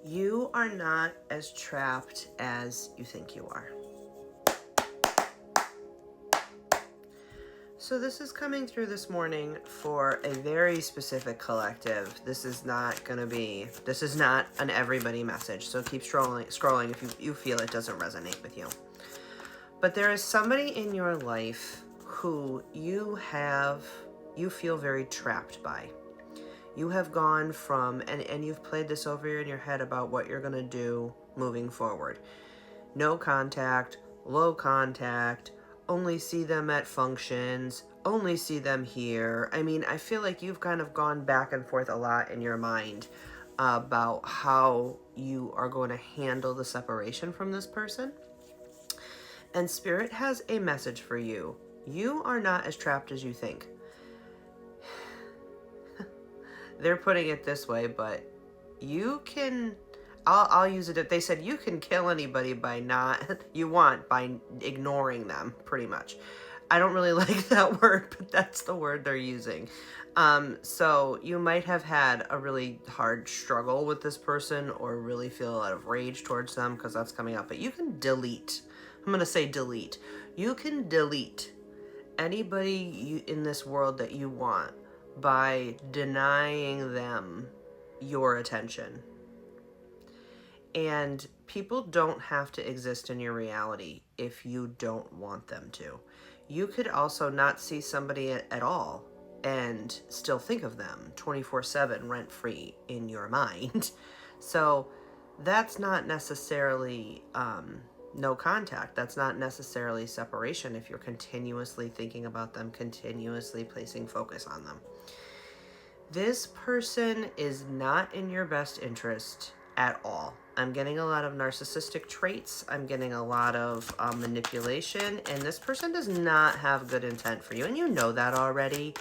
You are not as trapped as you think you are. So this is coming through this morning for a very specific collective. This is not an everybody message. So keep scrolling if you feel it doesn't resonate with you. But there is somebody in your life who you feel very trapped by. You have gone from, and you've played this over in your head about what you're going to do moving forward. No contact, low contact, only see them at functions, only see them here. I mean, I feel like you've kind of gone back and forth a lot in your mind about how you are going to handle the separation from this person. And Spirit has a message for you. You are not as trapped as you think. They're putting it this way, but you can, I'll use it. They said you can kill anybody by ignoring them, pretty much. I don't really like that word, but that's the word they're using. So you might have had a really hard struggle with this person or really feel a lot of rage towards them because that's coming up. But you can delete. I'm going to say delete. You can delete anybody in this world that you want by denying them your attention. And people don't have to exist in your reality if you don't want them to. You could also not see somebody at all and still think of them 24/7 rent-free in your mind. So that's not necessarily no contact. That's not necessarily separation if you're continuously thinking about them, continuously placing focus on them. This person is not in your best interest at all. I'm getting a lot of narcissistic traits. I'm getting a lot of manipulation, and this person does not have good intent for you, and you know that already.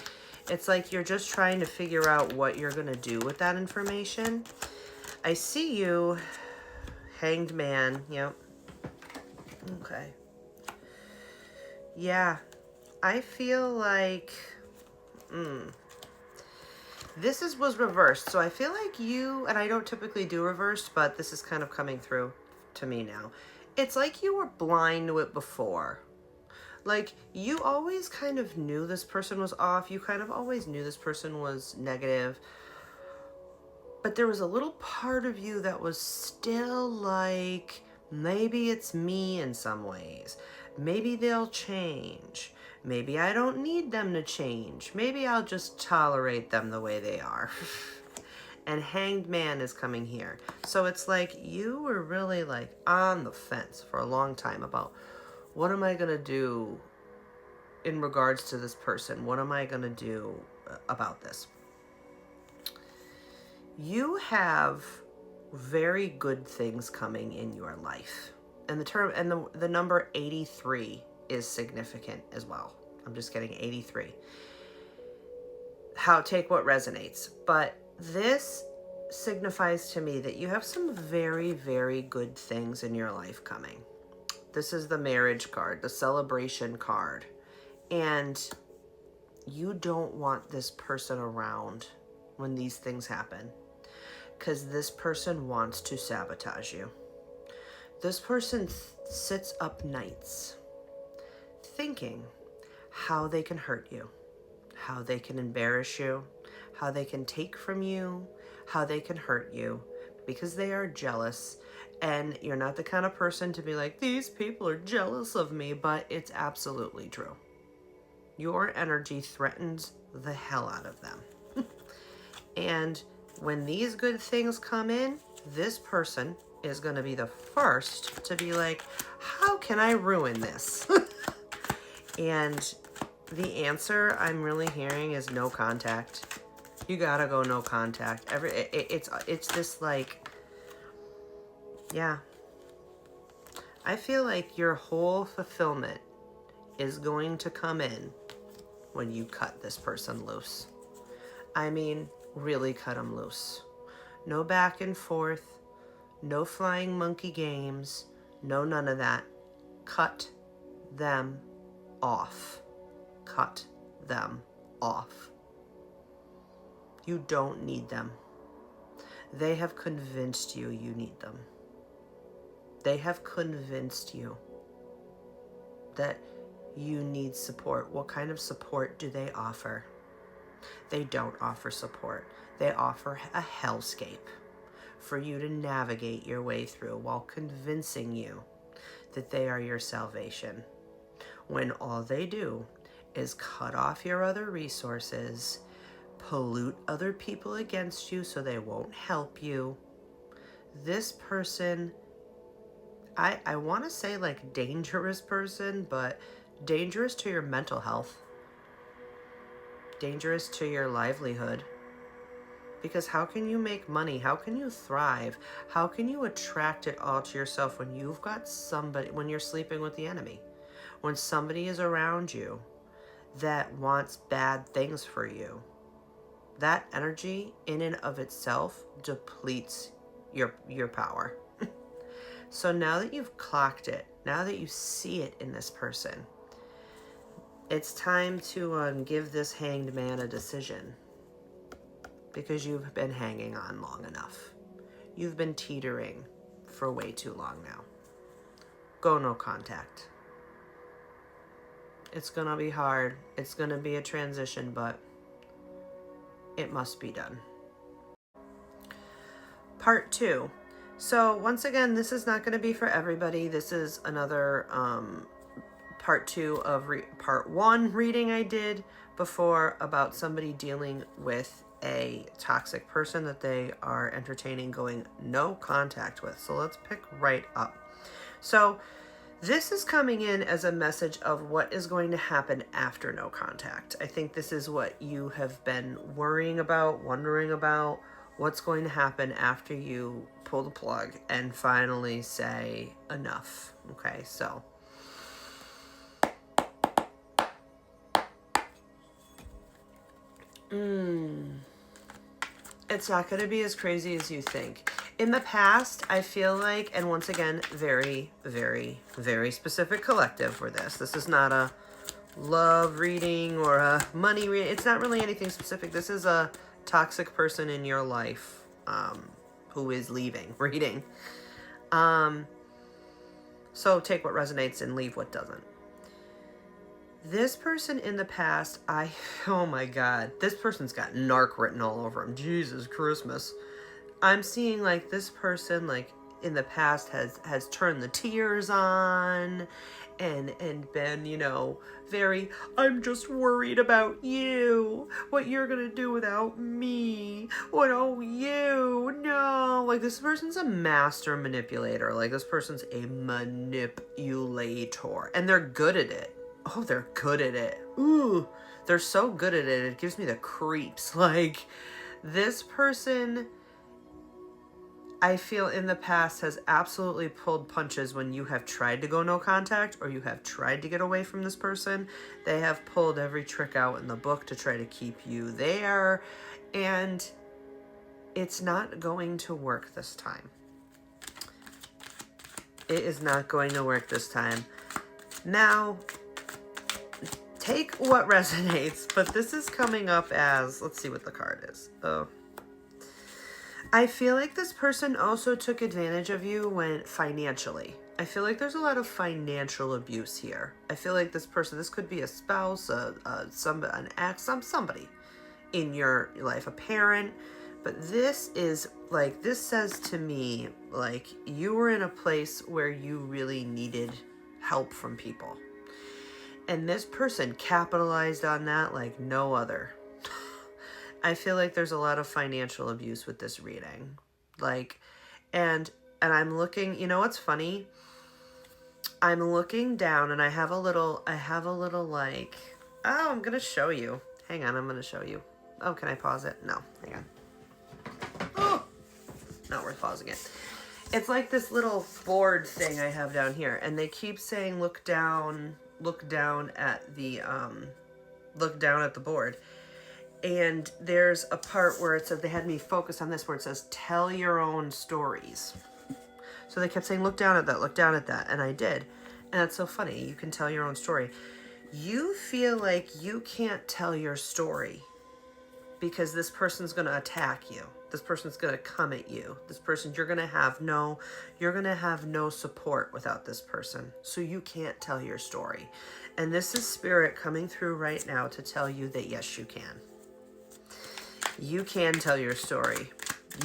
It's like you're just trying to figure out what you're going to do with that information. I see you, Hanged Man. Yep. Okay. Yeah. I feel like... This was reversed, so I feel like you, and I don't typically do reversed, but this is kind of coming through to me now. It's like you were blind to it before. Like, you always kind of knew this person was off. You kind of always knew this person was negative. But there was a little part of you that was still like, maybe it's me in some ways. Maybe they'll change. Maybe I don't need them to change. Maybe I'll just tolerate them the way they are. And Hanged Man is coming here. So it's like you were really like on the fence for a long time about what am I going to do in regards to this person? What am I going to do about this? You have very good things coming in your life. And the number 83 is significant as well. I'm just getting 83. Take what resonates. But this signifies to me that you have some very, very good things in your life coming. This is the marriage card, the celebration card. And you don't want this person around when these things happen, because this person wants to sabotage you. This person sits up nights thinking how they can hurt you, how they can embarrass you, how they can take from you, how they can hurt you, because they are jealous. And you're not the kind of person to be like, these people are jealous of me, but it's absolutely true. Your energy threatens the hell out of them. And when these good things come in, this person is going to be the first to be like, how can I ruin this? And the answer I'm really hearing is no contact. You gotta go no contact. It's this like, yeah. I feel like your whole fulfillment is going to come in when you cut this person loose. I mean, really cut them loose. No back and forth, no flying monkey games, no none of that. Cut them off. Cut them off. You don't need them. They have convinced you you need them. They have convinced you that you need support. What kind of support do they offer? They don't offer support. They offer a hellscape for you to navigate your way through while convincing you that they are your salvation, when all they do is cut off your other resources, pollute other people against you so they won't help you. This person, I want to say like dangerous person, but dangerous to your mental health, dangerous to your livelihood. Because how can you make money? How can you thrive? How can you attract it all to yourself when you've got somebody, when you're sleeping with the enemy, when somebody is around you that wants bad things for you? That energy in and of itself depletes your power. So now that you've clocked it, now that you see it in this person, it's time to give this hanged man a decision. Because you've been hanging on long enough. You've been teetering for way too long now. Go no contact. It's gonna be hard. It's gonna be a transition, but it must be done. Part 2. So once again, this is not going to be for everybody. This is another part 2 of part 1 reading I did before about somebody dealing with a toxic person that they are entertaining going no contact with. So let's pick right up. So this is coming in as a message of what is going to happen after no contact. I think this is what you have been worrying about, wondering about, what's going to happen after you pull the plug and finally say enough. Okay, so it's not going to be as crazy as you think. In the past, I feel like, and once again, very, very, very specific collective for this. This is not a love reading or a money reading. It's not really anything specific. This is a toxic person in your life who is leaving reading. So take what resonates and leave what doesn't. This person in the past, oh my God, this person's got narc written all over him. Jesus Christmas. I'm seeing like this person like in the past has turned the tears on and been, you know, very, I'm just worried about you, what you're gonna do without me, what, oh, you, no. Like this person's a master manipulator. Like this person's a manipulator and they're good at it. Oh, they're good at it. Ooh, they're so good at it. It gives me the creeps. Like, this person, I feel in the past has absolutely pulled punches when you have tried to go no contact or you have tried to get away from this person. They have pulled every trick out in the book to try to keep you there. And it's not going to work this time. It is not going to work this time. Now, take what resonates, but this is coming up as, let's see what the card is. Oh. I feel like this person also took advantage of you when financially. I feel like there's a lot of financial abuse here. I feel like this person, this could be a spouse, an ex, somebody in your life, a parent. But this is like, this says to me, like you were in a place where you really needed help from people. And this person capitalized on that like no other. I feel like there's a lot of financial abuse with this reading. Like, and I'm looking, you know what's funny? I'm looking down and I have a little like, oh, I'm going to show you. Hang on, I'm going to show you. Oh, can I pause it? No, hang on. Oh, not worth pausing it. It's like this little board thing I have down here. And they keep saying, look down at the board. And there's a part where it says, they had me focus on this where it says, tell your own stories. So they kept saying, look down at that. And I did. And that's so funny. You can tell your own story. You feel like you can't tell your story because this person's going to attack you. This person's going to come at you. This person, you're going to have no support without this person. So you can't tell your story. And this is Spirit coming through right now to tell you that yes, you can. You can tell your story.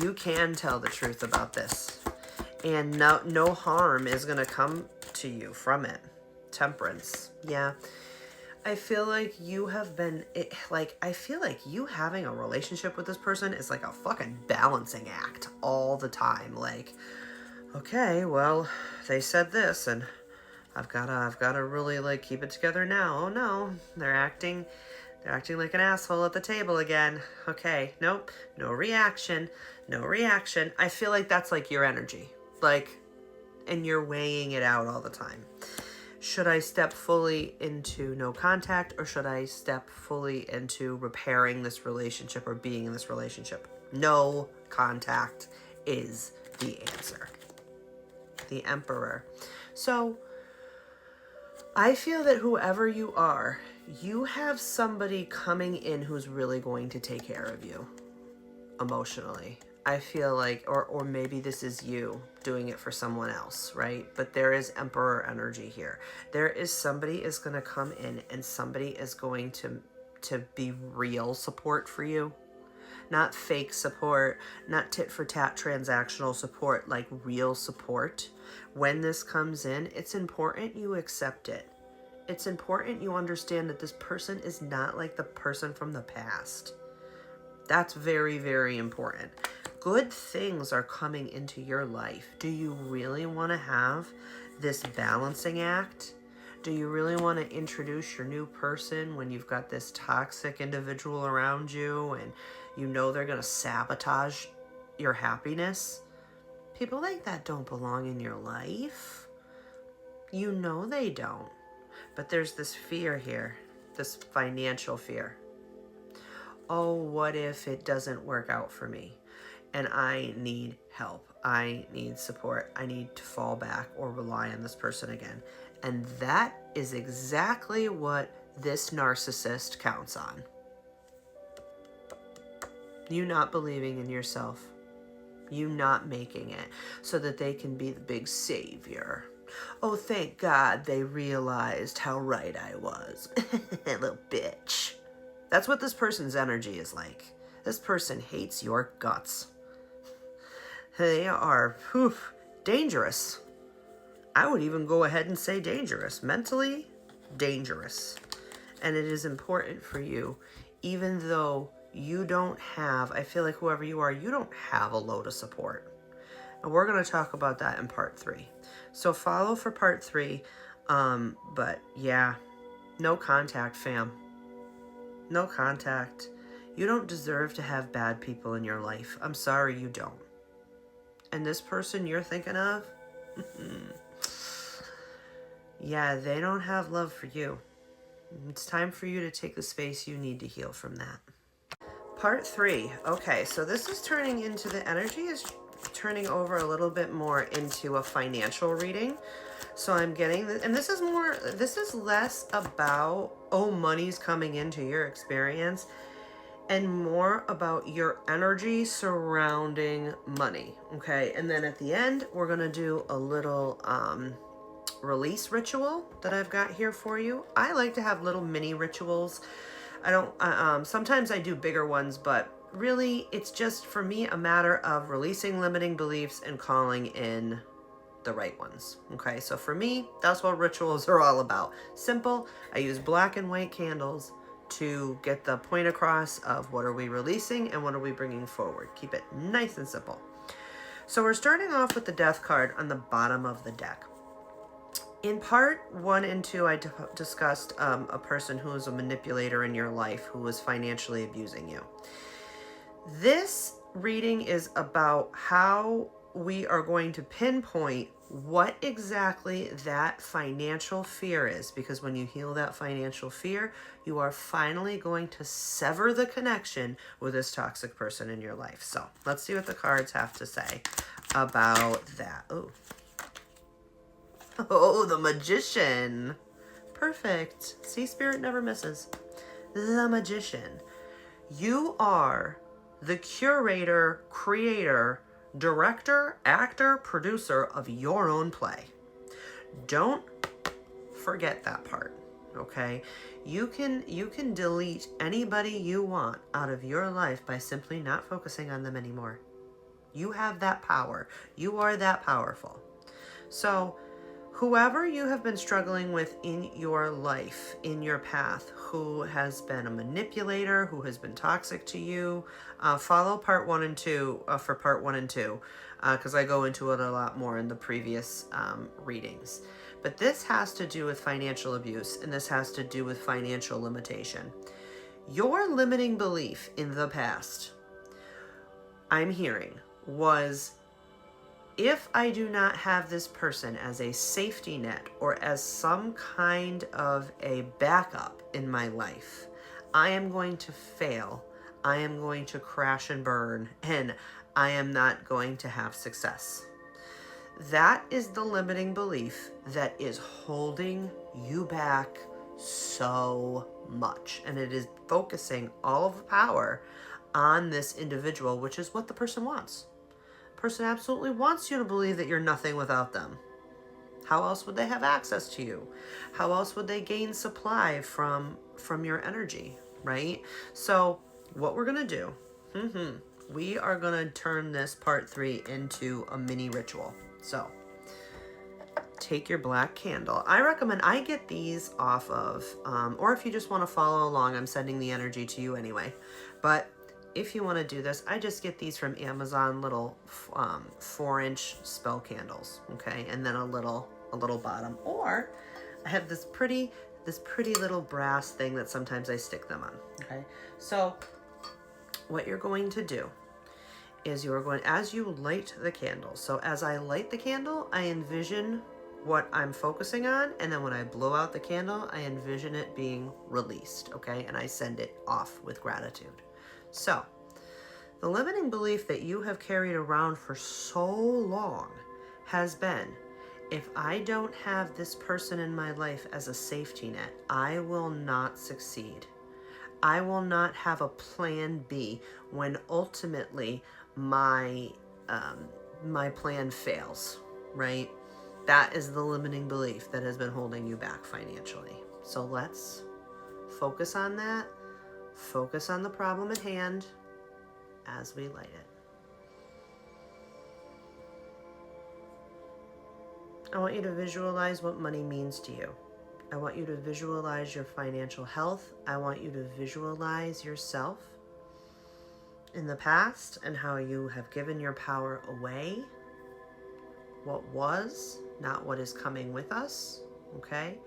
You can tell the truth about this. And no harm is going to come to you from it. Temperance. Yeah. I feel like you have been, I feel like you having a relationship with this person is like a fucking balancing act all the time. Like, okay, well, they said this and I've gotta really like keep it together now. Oh no, they're acting like an asshole at the table again. Okay, nope, no reaction. I feel like that's like your energy, like, and you're weighing it out all the time. Should I step fully into no contact, or should I step fully into repairing this relationship or being in this relationship? No contact is the answer. The Emperor. So I feel that whoever you are, you have somebody coming in who's really going to take care of you emotionally. I feel like, or maybe this is you doing it for someone else, right? But there is Emperor energy here. There is somebody is going to come in and somebody is going to be real support for you. Not fake support, not tit for tat transactional support, like real support. When this comes in, it's important you accept it. It's important you understand that this person is not like the person from the past. That's very, very important. Good things are coming into your life. Do you really want to have this balancing act? Do you really want to introduce your new person when you've got this toxic individual around you and you know they're going to sabotage your happiness? People like that don't belong in your life. You know they don't. But there's this fear here, this financial fear. Oh, what if it doesn't work out for me? And I need help. I need support. I need to fall back or rely on this person again. And that is exactly what this narcissist counts on. You not believing in yourself. You not making it so that they can be the big savior. Oh, thank God they realized how right I was. Little bitch. That's what this person's energy is like. This person hates your guts. They are dangerous. I would even go ahead and say dangerous. Mentally dangerous. And it is important for you, even though you don't have, I feel like whoever you are, you don't have a load of support. And we're going to talk about that in part 3. So follow for part 3. But yeah, no contact, fam. No contact. You don't deserve to have bad people in your life. I'm sorry, you don't. And this person you're thinking of, yeah, they don't have love for you. It's time for you to take the space you need to heal from that. Part 3. Okay, so this is turning into, the energy is turning over a little bit more into a financial reading. So I'm getting, and this is less about, oh, money's coming into your experience, and more about your energy surrounding money, okay? And then at the end, we're going to do a little release ritual that I've got here for you. I like to have little mini rituals. I don't, sometimes I do bigger ones, but really it's just, for me, a matter of releasing limiting beliefs and calling in the right ones, okay? So for me, that's what rituals are all about. Simple. I use black and white candles to get the point across of what are we releasing and what are we bringing forward. Keep it nice and simple. So we're starting off with the Death card on the bottom of the deck. In part 1 and 2, I discussed a person who is a manipulator in your life who is financially abusing you. This reading is about how we are going to pinpoint what exactly that financial fear is, because when you heal that financial fear, you are finally going to sever the connection with this toxic person in your life. So let's see what the cards have to say about that. Oh, the Magician. Perfect. See, Spirit never misses. The Magician. You are the curator, creator, director, actor, producer of your own play. Don't forget that part, okay? You can delete anybody you want out of your life by simply not focusing on them anymore. You have that power. You are that powerful. So, whoever you have been struggling with in your life, in your path, who has been a manipulator, who has been toxic to you, follow part 1 and 2 for part 1 and 2, because I go into it a lot more in the previous readings. But this has to do with financial abuse, and this has to do with financial limitation. Your limiting belief in the past, I'm hearing, was, if I do not have this person as a safety net or as some kind of a backup in my life, I am going to fail. I am going to crash and burn, and I am not going to have success. That is the limiting belief that is holding you back so much. And it is focusing all of the power on this individual, which is what the person wants. The person absolutely wants you to believe that you're nothing without them. How else would they have access to you? How else would they gain supply from your energy, right? So what we're going to do, we are going to turn this part 3 into a mini ritual. So take your black candle. I recommend, I get these off of, or if you just want to follow along, I'm sending the energy to you anyway. But if you want to do this, I just get these from Amazon, little 4-inch spell candles, okay? And then a little bottom. Or I have this pretty little brass thing that sometimes I stick them on, okay? So what you're going to do is you are going, as you light the candle, so as I light the candle, I envision what I'm focusing on, and then when I blow out the candle, I envision it being released, okay? And I send it off with gratitude. So, the limiting belief that you have carried around for so long has been, if I don't have this person in my life as a safety net, I will not succeed. I will not have a plan B when ultimately my plan fails, right? That is the limiting belief that has been holding you back financially. So let's focus on that. Focus on the problem at hand as we light it. I want you to visualize what money means to you. I want you to visualize your financial health. I want you to visualize yourself in the past and how you have given your power away. What was, not what is coming with us, okay?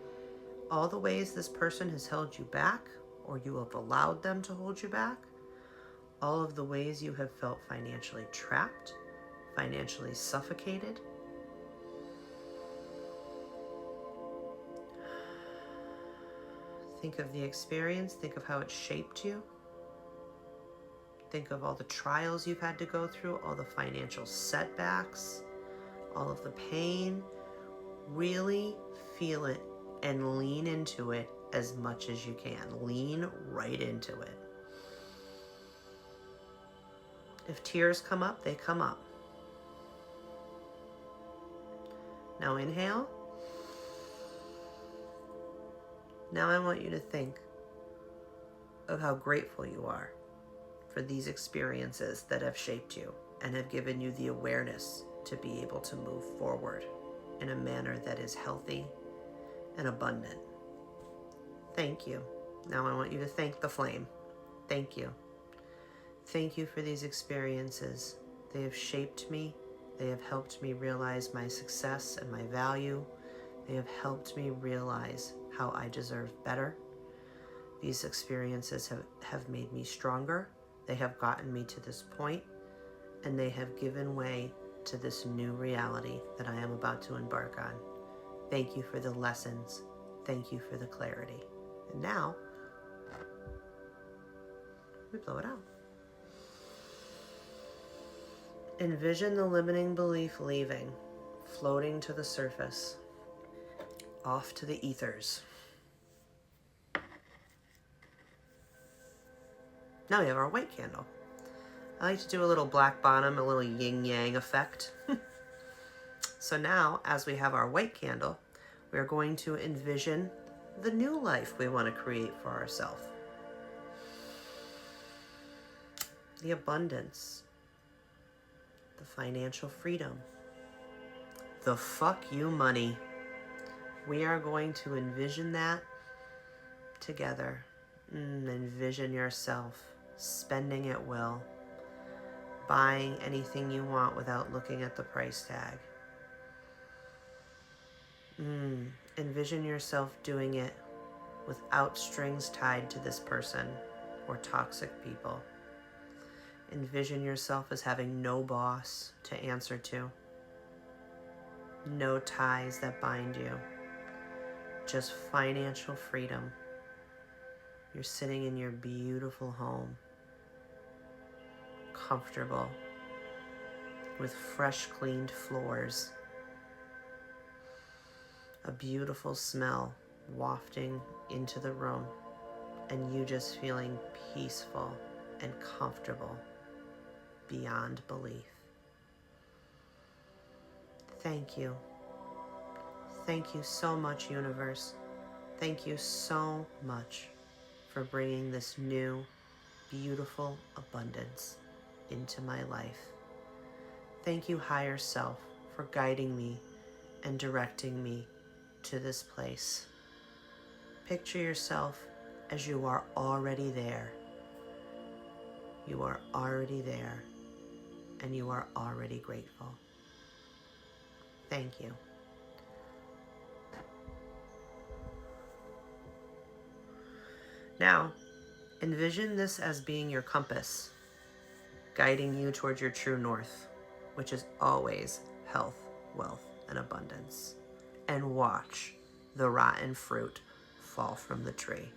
All the ways this person has held you back, or you have allowed them to hold you back. All of the ways you have felt financially trapped, financially suffocated. Think of the experience. Think of how it shaped you. Think of all the trials you've had to go through, all the financial setbacks, all of the pain. Really feel it and lean into it as much as you can. Lean right into it. If tears come up, they come up. Now inhale. Now I want you to think of how grateful you are for these experiences that have shaped you and have given you the awareness to be able to move forward in a manner that is healthy and abundant. Thank you. Now I want you to thank the flame. Thank you. Thank you for these experiences. They have shaped me. They have helped me realize my success and my value. They have helped me realize how I deserve better. These experiences have made me stronger. They have gotten me to this point, and they have given way to this new reality that I am about to embark on. Thank you for the lessons. Thank you for the clarity. And now, we blow it out. Envision the limiting belief leaving, floating to the surface, off to the ethers. Now we have our white candle. I like to do a little black bottom, a little yin-yang effect. So now, as we have our white candle, we're going to envision the new life we want to create for ourselves. The abundance, the financial freedom, the fuck you money. We are going to envision that together. Envision yourself spending at will, buying anything you want without looking at the price tag. Envision yourself doing it without strings tied to this person or toxic people. Envision yourself as having no boss to answer to, no ties that bind you, just financial freedom. You're sitting in your beautiful home, comfortable, with fresh cleaned floors, a beautiful smell wafting into the room, and you just feeling peaceful and comfortable beyond belief. Thank you. Thank you so much, universe. Thank you so much for bringing this new, beautiful abundance into my life. Thank you, higher self, for guiding me and directing me to this place. Picture yourself as you are already there. You are already there, and you are already grateful. Thank you. Now, envision this as being your compass, guiding you towards your true north, which is always health, wealth, and abundance. And watch the rotten fruit fall from the tree.